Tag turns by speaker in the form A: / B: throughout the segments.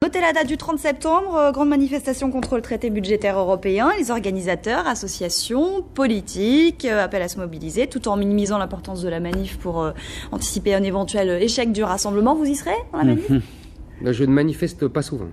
A: Notez la date du 30 septembre, grande manifestation contre le traité budgétaire européen. Les organisateurs, associations, politiques, appellent à se mobiliser tout en minimisant l'importance de la manif pour anticiper un éventuel échec du rassemblement. Vous y serez dans la manif ?
B: Je ne manifeste pas souvent.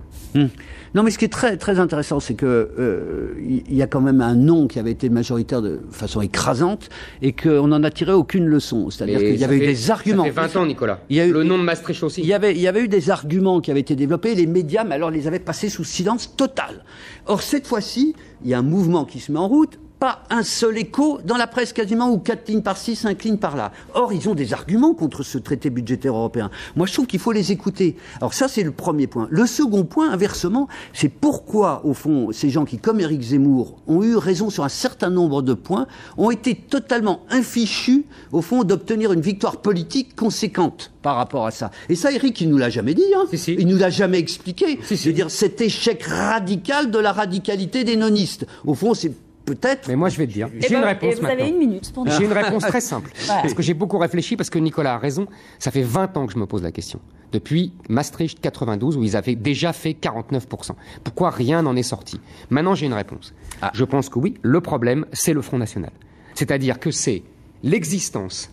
C: Non, mais ce qui est très, très intéressant, c'est que il y a quand même un non qui avait été majoritaire de façon écrasante et qu'on n'en a tiré aucune leçon. C'est-à-dire qu'il y avait eu des arguments.
B: Ça fait 20 ans, Nicolas.
C: Le
B: nom de Maastricht aussi.
C: Il y avait eu des arguments qui avaient été développés. Les médias, mais alors, les avaient passés sous silence total. Or, cette fois-ci, il y a un mouvement qui se met en route. Pas un seul écho dans la presse quasiment, ou 4 lignes par-ci, 5 lignes par-là. Or, ils ont des arguments contre ce traité budgétaire européen. Moi, je trouve qu'il faut les écouter. Alors ça, c'est le premier point. Le second point, inversement, c'est pourquoi, au fond, ces gens qui, comme Éric Zemmour, ont eu raison sur un certain nombre de points, ont été totalement infichus, au fond, d'obtenir une victoire politique conséquente par rapport à ça. Et ça, Éric, il nous l'a jamais dit, hein.
B: Si.
C: Il nous l'a jamais expliqué.
B: Si.
C: Je veux dire, cet échec radical de la radicalité des nonistes. Au fond, c'est peut-être.
B: Mais moi, je vais te dire. J'ai une réponse maintenant.
A: Vous avez une minute.
B: J'ai une réponse très simple. Parce que j'ai beaucoup réfléchi, parce que Nicolas a raison. Ça fait 20 ans que je me pose la question. Depuis Maastricht 92, où ils avaient déjà fait 49%. Pourquoi rien n'en est sorti? Maintenant, j'ai une réponse. Je pense que oui, le problème, c'est le Front National. C'est-à-dire que c'est l'existence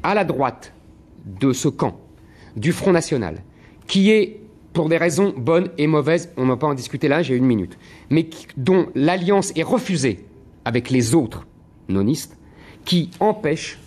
B: à la droite de ce camp, du Front National, qui est, pour des raisons bonnes et mauvaises, on ne va pas en discuter là, j'ai une minute, mais dont l'alliance est refusée avec les autres nonistes, qui empêche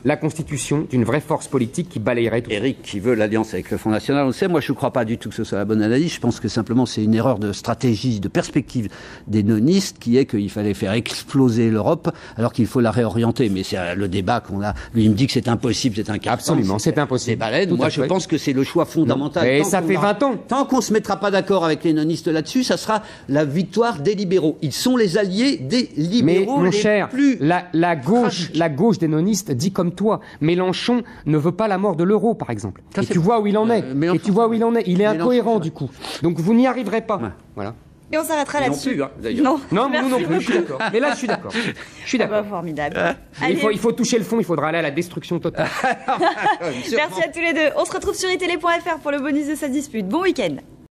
B: la constitution d'une vraie force politique qui balayerait tout.
C: Éric qui veut l'alliance avec le Front National, on le sait, moi je ne crois pas du tout que ce soit la bonne analyse, je pense que simplement c'est une erreur de stratégie, de perspective des nonistes, qui est qu'il fallait faire exploser l'Europe, alors qu'il faut la réorienter, mais c'est le débat qu'on a, lui il me dit que c'est impossible, c'est incartant.
B: Absolument, c'est impossible.
C: C'est baleine, moi je pense que c'est le choix fondamental.
B: Et ça fait 20 ans.
C: Tant qu'on ne se mettra pas d'accord avec les nonistes là-dessus, ça sera la victoire des libéraux. Ils sont les alliés des libéraux.
B: Mais mon cher,
C: plus
B: la gauche des nonistes dit comme toi. Mélenchon ne veut pas la mort de l'euro, par exemple. Et tu vois où il en est. Et tu vois où il en est. Il est incohérent, du coup. Donc vous n'y arriverez pas. Ouais. Voilà.
A: Et on s'arrêtera là-dessus.
C: Non, d'ailleurs.
B: Non, nous non plus, je suis d'accord. Mais là, je suis d'accord. Je suis d'accord.
A: Formidable.
B: Il faut toucher le fond, il faudra aller à la destruction totale.
A: Merci à tous les deux. On se retrouve sur itélé.fr pour le bonus de sa dispute. Bon week-end.